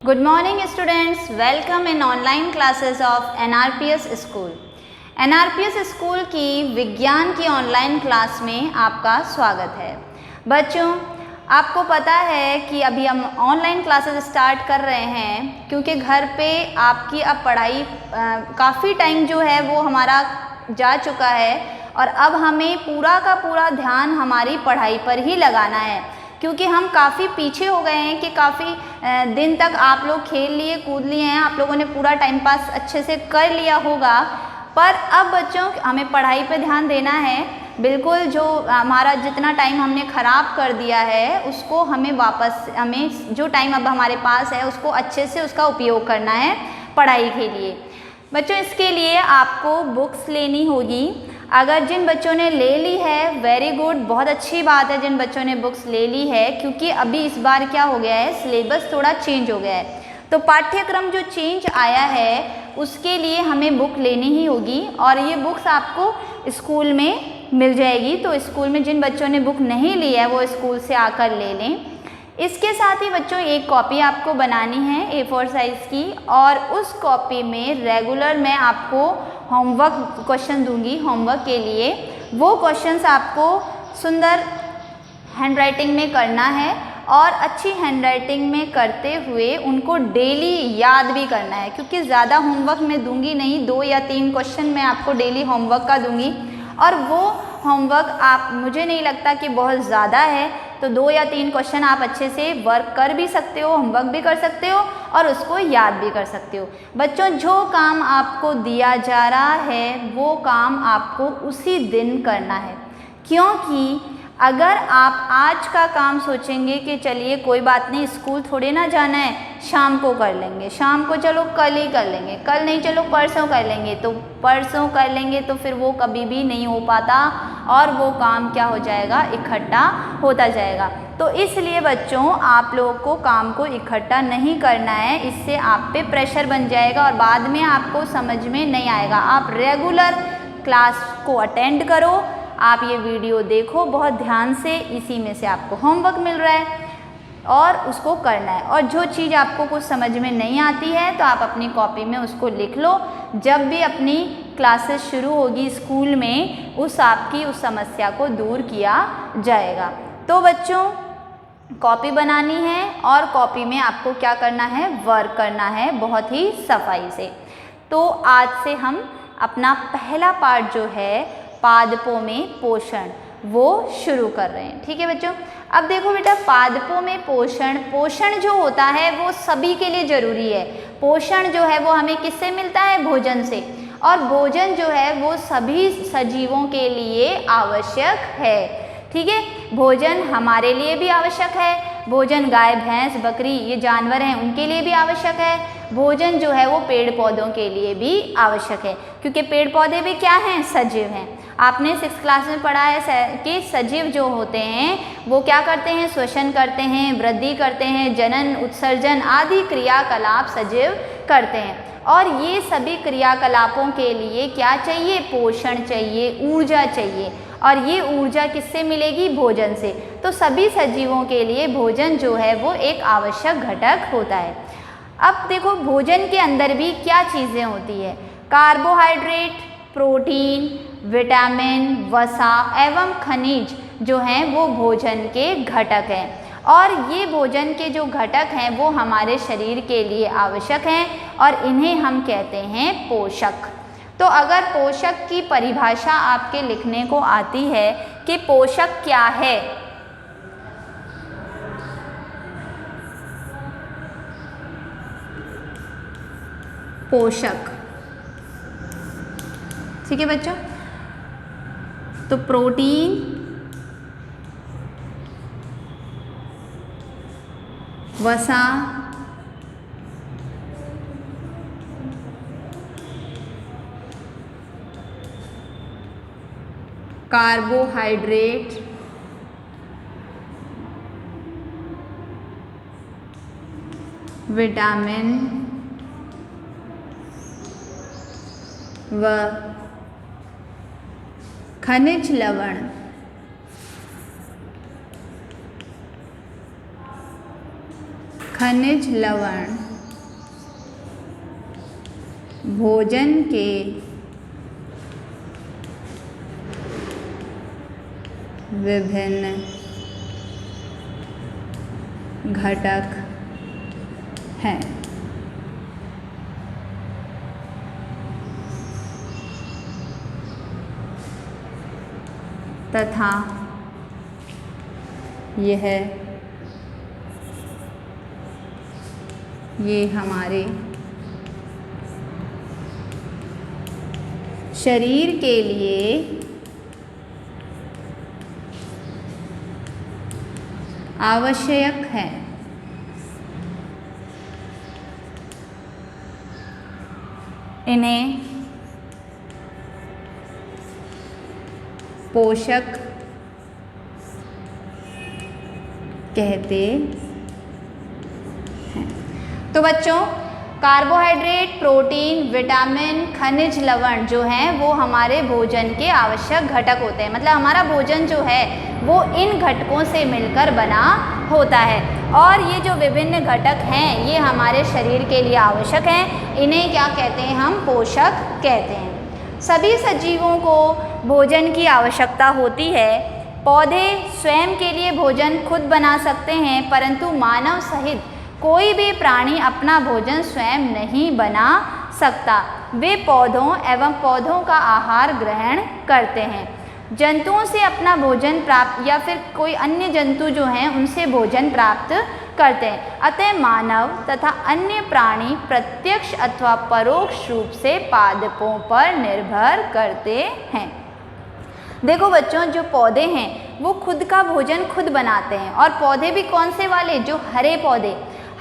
Good morning students, welcome in online classes of NRPS School. NRPS School की विज्ञान की online class में आपका स्वागत है। बच्चों, आपको पता है कि अभी हम ऑनलाइन क्लासेस स्टार्ट कर रहे हैं क्योंकि घर पे आपकी अब पढ़ाई काफ़ी टाइम जो है वो हमारा जा चुका है और अब हमें पूरा का पूरा ध्यान हमारी पढ़ाई पर ही लगाना है क्योंकि हम काफ़ी पीछे हो गए हैं कि काफ़ी दिन तक आप लोग खेल लिए कूद लिए हैं, आप लोगों ने पूरा टाइम पास अच्छे से कर लिया होगा। पर अब बच्चों हमें पढ़ाई पे ध्यान देना है। बिल्कुल जो हमारा जितना टाइम हमने ख़राब कर दिया है उसको हमें जो टाइम अब हमारे पास है उसको अच्छे से उसका उपयोग करना है पढ़ाई के लिए। बच्चों, इसके लिए आपको बुक्स लेनी होगी। अगर जिन बच्चों ने ले ली है वेरी गुड, बहुत अच्छी बात है जिन बच्चों ने बुक्स ले ली है, क्योंकि अभी इस बार क्या हो गया है, सिलेबस थोड़ा चेंज हो गया है। तो पाठ्यक्रम जो चेंज आया है उसके लिए हमें बुक लेनी ही होगी और ये बुक्स आपको स्कूल में मिल जाएगी। तो स्कूल में जिन बच्चों ने बुक नहीं ली है वो स्कूल से आकर ले लें। इसके साथ ही बच्चों एक कॉपी आपको बनानी है A4 साइज़ की और उस कॉपी में रेगुलर मैं आपको होमवर्क क्वेश्चन दूंगी। होमवर्क के लिए वो क्वेश्चंस आपको सुंदर हैंडराइटिंग में करना है और अच्छी हैंडराइटिंग में करते हुए उनको डेली याद भी करना है, क्योंकि ज़्यादा होमवर्क मैं दूंगी नहीं, 2 या 3 क्वेश्चन मैं आपको डेली होमवर्क का दूंगी और वो होमवर्क मुझे नहीं लगता कि बहुत ज़्यादा है, तो 2 या 3 क्वेश्चन आप अच्छे से वर्क कर भी सकते हो, होमवर्क भी कर सकते हो और उसको याद भी कर सकते हो। बच्चों, जो काम आपको दिया जा रहा है वो काम आपको उसी दिन करना है, क्योंकि अगर आप आज का काम सोचेंगे कि चलिए कोई बात नहीं, स्कूल थोड़े ना जाना है, शाम को कर लेंगे, शाम को चलो कल ही कर लेंगे, कल नहीं चलो परसों कर लेंगे, तो परसों कर लेंगे तो फिर वो कभी भी नहीं हो पाता और वो काम क्या हो जाएगा, इकट्ठा होता जाएगा। तो इसलिए बच्चों आप लोगों को काम को इकट्ठा नहीं करना है, इससे आप पे प्रेशर बन जाएगा और बाद में आपको समझ में नहीं आएगा। आप रेगुलर क्लास को अटेंड करो, आप ये वीडियो देखो बहुत ध्यान से, इसी में से आपको होमवर्क मिल रहा है और उसको करना है। और जो चीज़ आपको कुछ समझ में नहीं आती है तो आप अपनी कॉपी में उसको लिख लो, जब भी अपनी क्लासेस शुरू होगी स्कूल में उस समस्या को दूर किया जाएगा। तो बच्चों कॉपी बनानी है और कॉपी में आपको क्या करना है, वर्क करना है बहुत ही सफाई से। तो आज से हम अपना पहला पार्ट जो है पादपों में पोषण वो शुरू कर रहे हैं। ठीक है बच्चों, अब देखो बेटा, पादपों में पोषण जो होता है वो सभी के लिए ज़रूरी है। पोषण जो है वो हमें किससे मिलता है, भोजन से, और भोजन जो है वो सभी सजीवों के लिए आवश्यक है। ठीक है, भोजन हमारे लिए भी आवश्यक है, भोजन गाय भैंस बकरी ये जानवर हैं उनके लिए भी आवश्यक है, भोजन जो है वो पेड़ पौधों के लिए भी आवश्यक है, क्योंकि पेड़ पौधे भी क्या हैं, सजीव हैं। आपने 6th क्लास में पढ़ा है कि सजीव जो होते हैं वो क्या करते हैं, श्वसन करते हैं, वृद्धि करते हैं, जनन उत्सर्जन आदि क्रियाकलाप सजीव करते हैं। और ये सभी क्रियाकलापों के लिए क्या चाहिए, पोषण चाहिए, ऊर्जा चाहिए, और ये ऊर्जा किससे मिलेगी, भोजन से। तो सभी सजीवों के लिए भोजन जो है वो एक आवश्यक घटक होता है। अब देखो भोजन के अंदर भी क्या चीज़ें होती है, कार्बोहाइड्रेट, प्रोटीन, विटामिन, वसा एवं खनिज जो हैं वो भोजन के घटक हैं, और ये भोजन के जो घटक हैं वो हमारे शरीर के लिए आवश्यक हैं और इन्हें हम कहते हैं पोषक। तो अगर पोषक की परिभाषा आपके लिखने को आती है कि पोषक क्या है, पोषक, ठीक है बच्चों, तो प्रोटीन, वसा, कार्बोहाइड्रेट, विटामिन व खनिज लवण खनिज लवण भोजन के विभिन्न घटक हैं। तथा ये हमारे शरीर के लिए आवश्यक है। इन्हें पोषक कहते हैं। तो बच्चों, कार्बोहाइड्रेट, प्रोटीन, विटामिन, खनिज, लवण जो हैं वो हमारे भोजन के आवश्यक घटक होते हैं। मतलब हमारा भोजन जो है वो इन घटकों से मिलकर बना होता है। और ये जो विभिन्न घटक हैं ये हमारे शरीर के लिए आवश्यक हैं। इन्हें क्या कहते हैं? हम पोषक कहते हैं। सभी सजीवों को भोजन की आवश्यकता होती है। पौधे स्वयं के लिए भोजन खुद बना सकते हैं, परंतु मानव सहित कोई भी प्राणी अपना भोजन स्वयं नहीं बना सकता। वे पौधों एवं पौधों का आहार ग्रहण करते हैं। जंतुओं से अपना भोजन प्राप्त या फिर कोई अन्य जंतु जो हैं उनसे भोजन प्राप्त करते हैं। अतः मानव तथा अन्य प्राणी प्रत्यक्ष अथवा परोक्ष रूप से पादपों पर निर्भर करते हैं। देखो बच्चों, जो पौधे हैं वो खुद का भोजन खुद बनाते हैं। और पौधे भी कौन से वाले? जो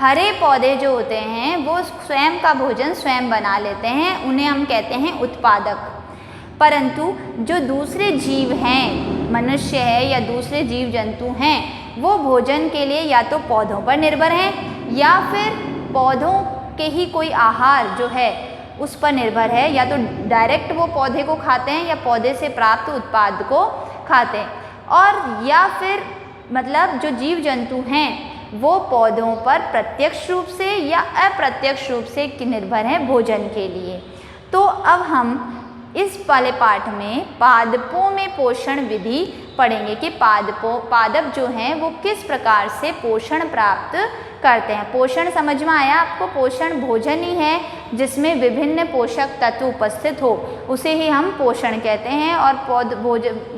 हरे पौधे जो होते हैं वो स्वयं का भोजन स्वयं बना लेते हैं। उन्हें हम कहते हैं उत्पादक। परंतु जो दूसरे जीव हैं, मनुष्य है या दूसरे जीव जंतु हैं, वो भोजन के लिए या तो पौधों पर निर्भर हैं या फिर पौधों के ही कोई आहार जो है उस पर निर्भर है। या तो डायरेक्ट वो पौधे को खाते हैं या पौधे से प्राप्त उत्पाद को खाते हैं। और या फिर मतलब जो जीव जंतु हैं वो पौधों पर प्रत्यक्ष रूप से या अप्रत्यक्ष रूप से निर्भर हैं भोजन के लिए। तो अब हम इस वाले पाठ में पादपों में पोषण विधि पढ़ेंगे कि पादप जो हैं वो किस प्रकार से पोषण प्राप्त करते हैं। पोषण समझ में आया आपको? पोषण भोजन ही है जिसमें विभिन्न पोषक तत्व उपस्थित हो, उसे ही हम पोषण कहते हैं। और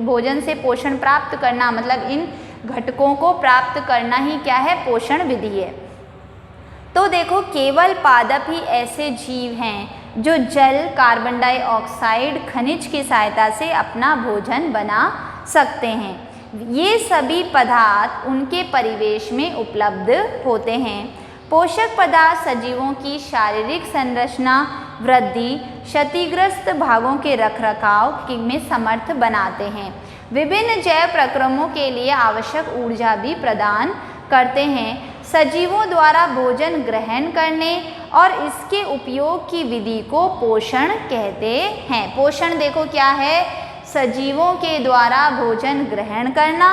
भोजन से पोषण प्राप्त करना मतलब इन घटकों को प्राप्त करना ही क्या है? पोषण विधि है। तो देखो, केवल पादप ही ऐसे जीव हैं जो जल, कार्बन डाइऑक्साइड, खनिज की सहायता से अपना भोजन बना सकते हैं। ये सभी पदार्थ उनके परिवेश में उपलब्ध होते हैं। पोषक पदार्थ सजीवों की शारीरिक संरचना, वृद्धि, क्षतिग्रस्त भागों के रखरखाव में समर्थ बनाते हैं। विभिन्न जैव प्रक्रमों के लिए आवश्यक ऊर्जा भी प्रदान करते हैं। सजीवों द्वारा भोजन ग्रहण करने और इसके उपयोग की विधि को पोषण कहते हैं। पोषण देखो क्या है? सजीवों के द्वारा भोजन ग्रहण करना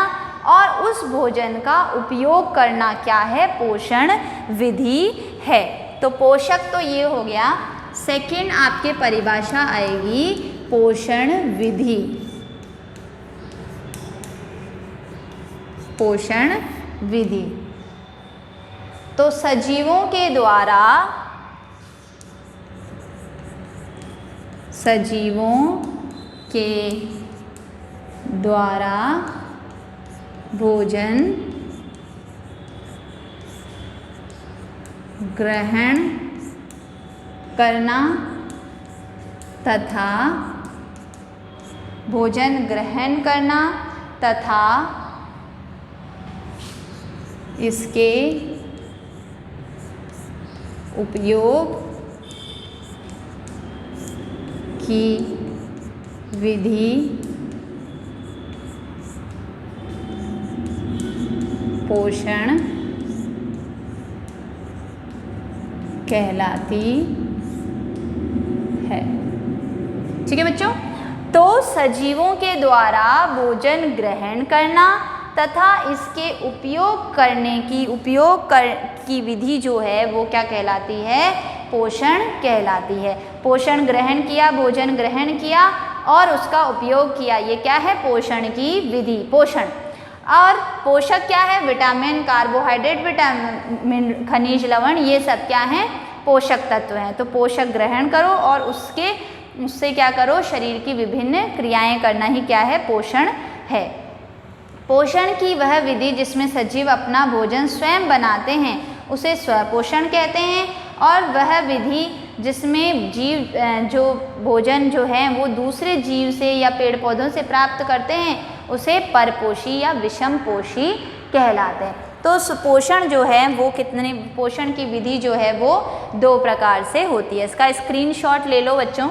और उस भोजन का उपयोग करना क्या है? पोषण विधि है। तो पोषक तो ये हो गया। सेकंड आपके परिभाषा आएगी पोषण विधि। पोषण विधि तो सजीवों के द्वारा भोजन ग्रहण करना तथा इसके उपयोग की विधि पोषण कहलाती है। ठीक है बच्चों, तो सजीवों के द्वारा भोजन ग्रहण करना तथा इसके उपयोग की विधि जो है वो क्या कहलाती है? पोषण कहलाती है। पोषण ग्रहण किया, भोजन ग्रहण किया और उसका उपयोग किया, ये क्या है? पोषण की विधि, पोषण। और पोषक क्या है? विटामिन, कार्बोहाइड्रेट, विटामिन, खनिज, लवण, ये सब क्या हैं? पोषक तत्व हैं। तो पोषक ग्रहण करो और उससे क्या करो? शरीर की विभिन्न क्रियाएं करना ही क्या है? पोषण है। पोषण की वह विधि जिसमें सजीव अपना भोजन स्वयं बनाते हैं उसे स्वपोषण कहते हैं, और वह विधि जिसमें जीव जो भोजन जो है वो दूसरे जीव से या पेड़ पौधों से प्राप्त करते हैं उसे परपोषी या विषमपोषी कहलाते हैं। तो सुपोषण जो है वो कितने, पोषण की विधि जो है वो 2 प्रकार से होती है। इसका स्क्रीनशॉट ले लो बच्चों।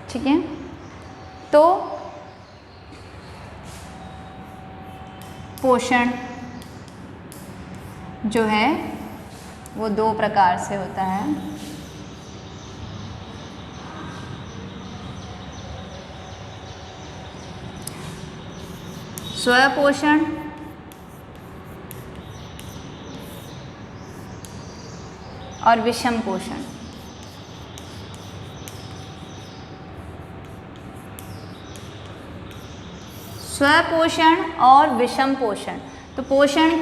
ठीक है, तो पोषण जो है वो 2 प्रकार से होता है। स्वपोषण और विषम पोषण। स्वपोषण और विषम पोषण। तो पोषण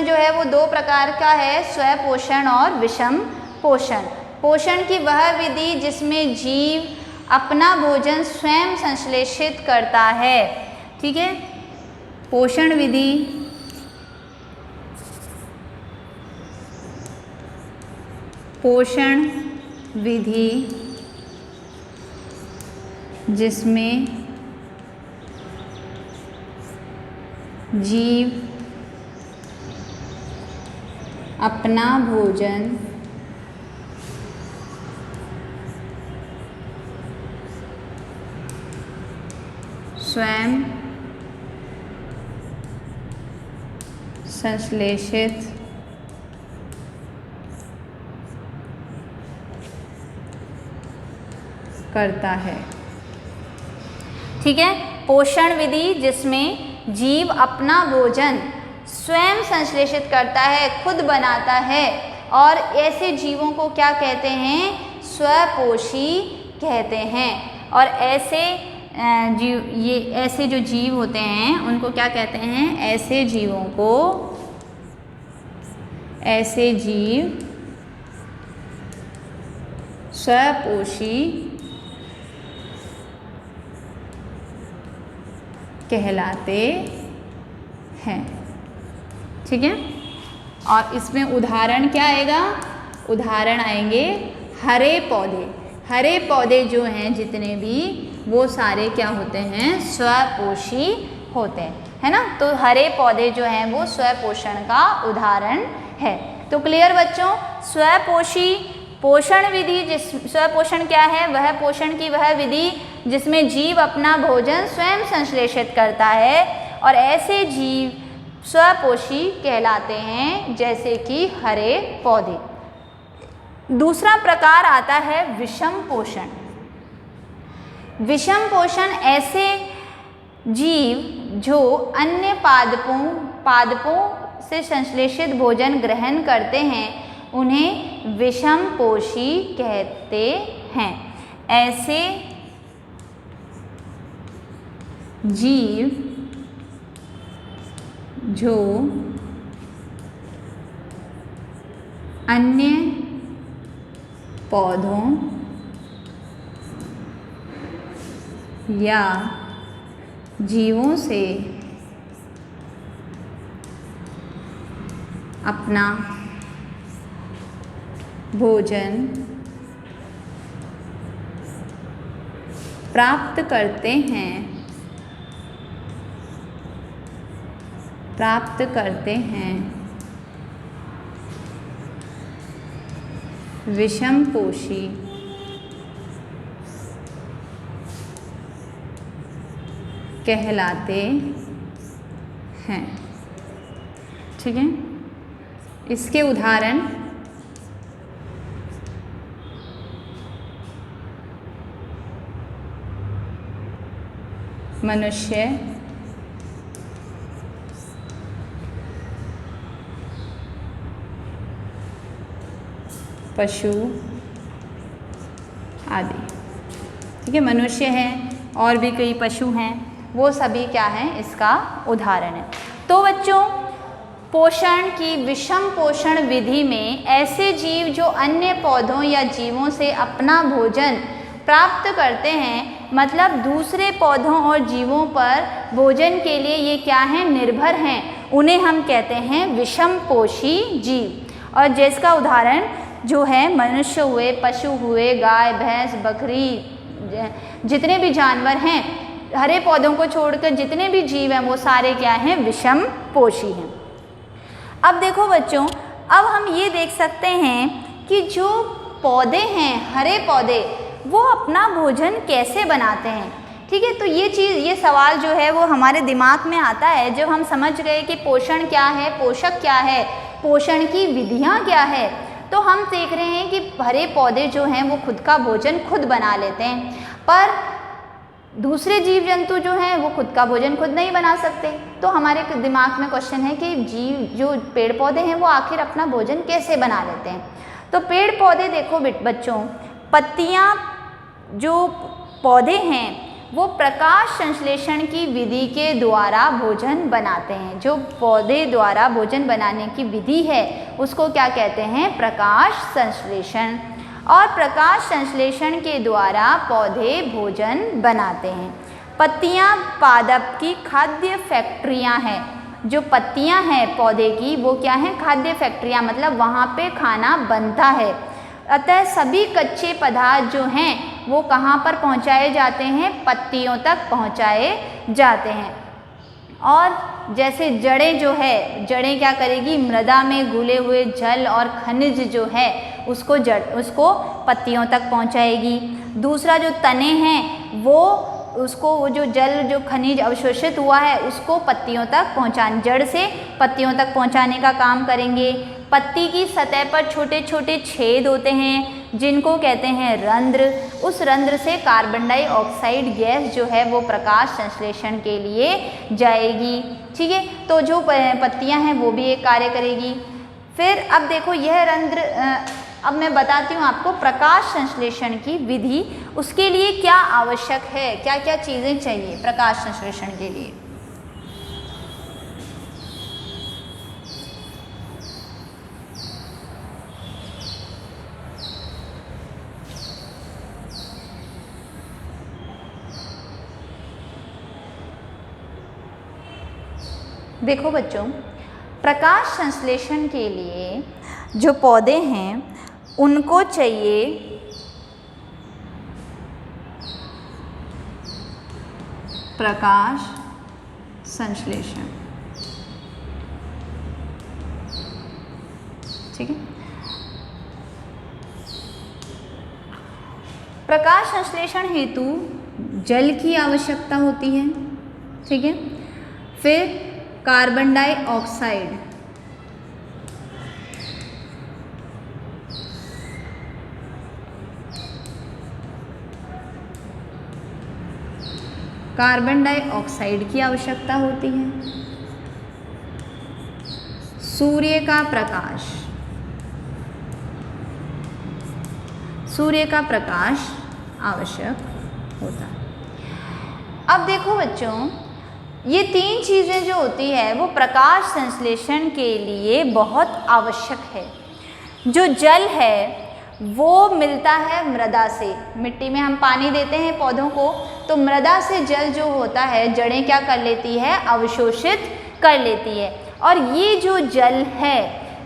जो है वो 2 प्रकार का है, स्वपोषण और विषम पोषण। पोषण की वह विधि जिसमें जीव अपना भोजन स्वयं संश्लेषित करता है। ठीक है, पोषण विधि जिसमें जीव अपना भोजन स्वयं संश्लेषित करता है। ठीक है, पोषण विधि जिसमें जीव अपना भोजन स्वयं संश्लेषित करता है, खुद बनाता है, और ऐसे जीवों को क्या कहते हैं? स्वपोषी कहते हैं। और ऐसे जो जीव होते हैं उनको क्या कहते हैं? ऐसे जीव स्वपोषी कहलाते हैं। ठीक है, और इसमें उदाहरण क्या आएगा? उदाहरण आएंगे हरे पौधे। हरे पौधे जो हैं जितने भी, वो सारे क्या होते हैं? स्वपोषी होते हैं, है ना। तो हरे पौधे जो हैं वो स्वपोषण का उदाहरण है। तो क्लियर बच्चों? स्वपोषी पोषण विधि स्वपोषण क्या है? वह पोषण की वह विधि जिसमें जीव अपना भोजन स्वयं संश्लेषित करता है, और ऐसे जीव स्वपोषी कहलाते हैं, जैसे कि हरे पौधे। दूसरा प्रकार आता है विषम पोषण। विषम पोषण ऐसे जीव जो अन्य पादपों से संश्लेषित भोजन ग्रहण करते हैं उन्हें विषम पोषी कहते हैं। ऐसे जीव जो अन्य पौधों या जीवों से अपना भोजन प्राप्त करते हैं विषम पोषी कहलाते हैं। ठीक है। इसके उदाहरण मनुष्य, पशु आदि। ठीक है, मनुष्य हैं और भी कई पशु हैं, वो सभी क्या हैं, इसका उदाहरण है। तो बच्चों, पोषण की विषम पोषण विधि में ऐसे जीव जो अन्य पौधों या जीवों से अपना भोजन प्राप्त करते हैं, मतलब दूसरे पौधों और जीवों पर भोजन के लिए ये क्या हैं, निर्भर हैं, उन्हें हम कहते हैं विषम पोषी जीव। और जिसका उदाहरण जो है मनुष्य हुए, पशु हुए, गाय, भैंस, बकरी, जितने भी जानवर हैं, हरे पौधों को छोड़कर जितने भी जीव हैं वो सारे क्या हैं, विषम पोषी हैं। अब देखो बच्चों, अब हम ये देख सकते हैं कि जो पौधे हैं, हरे पौधे, वो अपना भोजन कैसे बनाते हैं। ठीक है, तो ये सवाल जो है वो हमारे दिमाग में आता है जब हम समझ गए कि पोषण क्या है, पोषक क्या है, पोषण की विधियाँ क्या है। तो हम देख रहे हैं कि हरे पौधे जो हैं वो खुद का भोजन खुद बना लेते हैं, पर दूसरे जीव जंतु जो हैं वो खुद का भोजन खुद नहीं बना सकते। तो हमारे दिमाग में क्वेश्चन है कि जीव जो पेड़ पौधे हैं वो आखिर अपना भोजन कैसे बना लेते हैं। तो पेड़ पौधे देखो बच्चों, पत्तियाँ जो पौधे हैं वो प्रकाश संश्लेषण की विधि के द्वारा भोजन बनाते हैं। जो पौधे द्वारा भोजन बनाने की विधि है उसको क्या कहते हैं, प्रकाश संश्लेषण। और प्रकाश संश्लेषण के द्वारा पौधे भोजन बनाते हैं। पत्तियां पादप की खाद्य फैक्ट्रियां हैं। जो पत्तियां हैं पौधे की वो क्या हैं, खाद्य फैक्ट्रियां, मतलब वहाँ पे खाना बनता है। अतः सभी कच्चे पदार्थ जो हैं वो कहाँ पर पहुँचाए जाते हैं, पत्तियों तक पहुँचाए जाते हैं। और जैसे जड़ें जो है, जड़ें क्या करेगी, मृदा में घुले हुए जल और खनिज जो है उसको पत्तियों तक पहुँचाएगी। दूसरा जो तने हैं वो जो जल जो खनिज अवशोषित हुआ है उसको पत्तियों तक जड़ से पत्तियों तक पहुँचाने का काम करेंगे। पत्ती की सतह पर छोटे छोटे छेद होते हैं जिनको कहते हैं रंध्र। उस रंध्र से कार्बन डाइऑक्साइड गैस जो है वो प्रकाश संश्लेषण के लिए जाएगी। ठीक है, तो जो पत्तियां हैं वो भी एक कार्य करेगी। फिर अब देखो यह रंध्र, अब मैं बताती हूँ आपको प्रकाश संश्लेषण की विधि, उसके लिए क्या आवश्यक है, क्या क्या चीज़ें चाहिए प्रकाश संश्लेषण के लिए। देखो बच्चों, प्रकाश संश्लेषण के लिए जो पौधे हैं उनको चाहिए प्रकाश संश्लेषण। ठीक है, प्रकाश संश्लेषण हेतु जल की आवश्यकता होती है। ठीक है, फिर कार्बन डाइऑक्साइड, कार्बन डाइऑक्साइड की आवश्यकता होती है। सूर्य का प्रकाश, सूर्य का प्रकाश आवश्यक होता है। अब देखो बच्चों, ये तीन चीज़ें जो होती है वो प्रकाश संश्लेषण के लिए बहुत आवश्यक है। जो जल है वो मिलता है मृदा से, मिट्टी में हम पानी देते हैं पौधों को, तो मृदा से जल जो होता है जड़ें क्या कर लेती है, अवशोषित कर लेती है। और ये जो जल है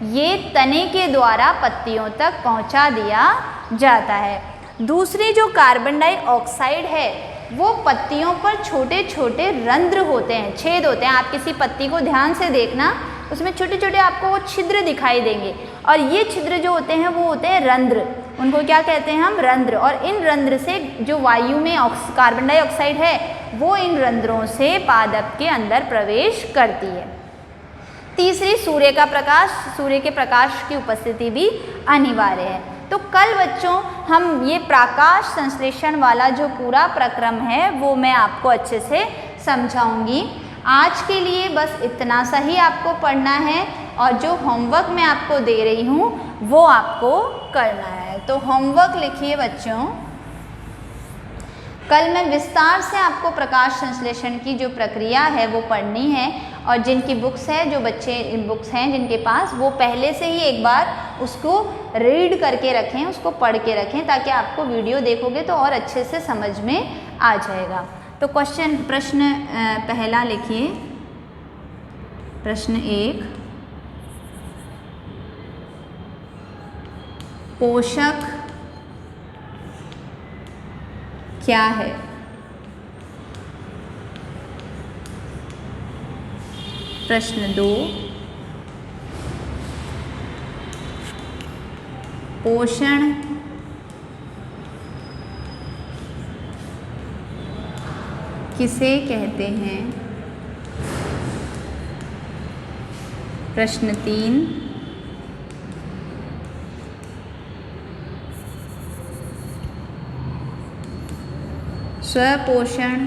ये तने के द्वारा पत्तियों तक पहुंचा दिया जाता है। दूसरी जो कार्बन डाइऑक्साइड है वो पत्तियों पर छोटे छोटे रंध्र होते हैं, छेद होते हैं। आप किसी पत्ती को ध्यान से देखना, उसमें छोटे छोटे आपको वो छिद्र दिखाई देंगे, और ये छिद्र जो होते हैं वो होते हैं रंध्र। उनको क्या कहते हैं हम, रंध्र। और इन रंध्र से जो वायु में कार्बन डाइऑक्साइड है वो इन रंध्रों से पादप के अंदर प्रवेश करती है। तीसरी सूर्य का प्रकाश, सूर्य के प्रकाश की उपस्थिति भी अनिवार्य है। तो कल बच्चों हम ये प्रकाश संश्लेषण वाला जो पूरा प्रक्रम है वो मैं आपको अच्छे से समझाऊंगी। आज के लिए बस इतना सा ही आपको पढ़ना है और जो होमवर्क मैं आपको दे रही हूँ वो आपको करना है। तो होमवर्क लिखिए बच्चों। कल मैं विस्तार से आपको प्रकाश संश्लेषण की जो प्रक्रिया है वो पढ़नी है और जिनकी बुक्स है, जो बच्चे बुक्स हैं जिनके पास, वो पहले से ही एक बार उसको रीड करके रखें, उसको पढ़ के रखें, ताकि आपको वीडियो देखोगे तो और अच्छे से समझ में आ जाएगा। तो प्रश्न पहला लिखिए। प्रश्न 1, पोषक क्या है? प्रश्न 2, पोषण किसे कहते हैं? प्रश्न 3, स्वपोषण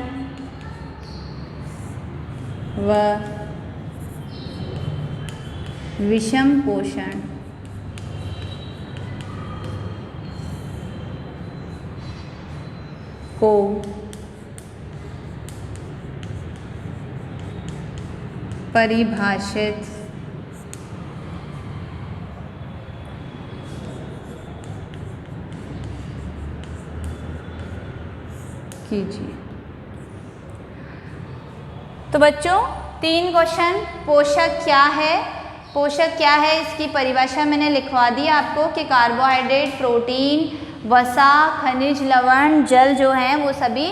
व विषम पोषण को परिभाषित कीजिए। तो बच्चों 3 क्वेश्चन, पोषक क्या है, पोषक क्या है इसकी परिभाषा मैंने लिखवा दी आपको कि कार्बोहाइड्रेट, प्रोटीन, वसा, खनिज, लवण, जल जो हैं वो सभी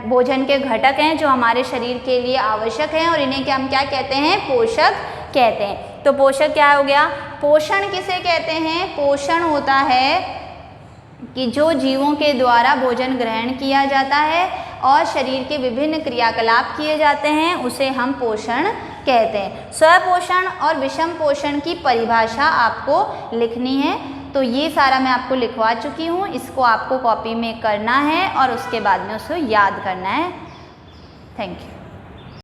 भोजन के घटक हैं जो हमारे शरीर के लिए आवश्यक हैं और इन्हें हम क्या कहते हैं? पोषक कहते हैं। तो पोषक क्या हो गया? पोषण किसे कहते हैं? पोषण होता है कि जो जीवों के द्वारा भोजन ग्रहण किया जाता है और शरीर के विभिन्न क्रियाकलाप किए जाते हैं उसे हम पोषण कहते हैं। स्वपोषण और विषम पोषण की परिभाषा आपको लिखनी है। तो ये सारा मैं आपको लिखवा चुकी हूँ, इसको आपको कॉपी में करना है और उसके बाद में उसको याद करना है। Thank you.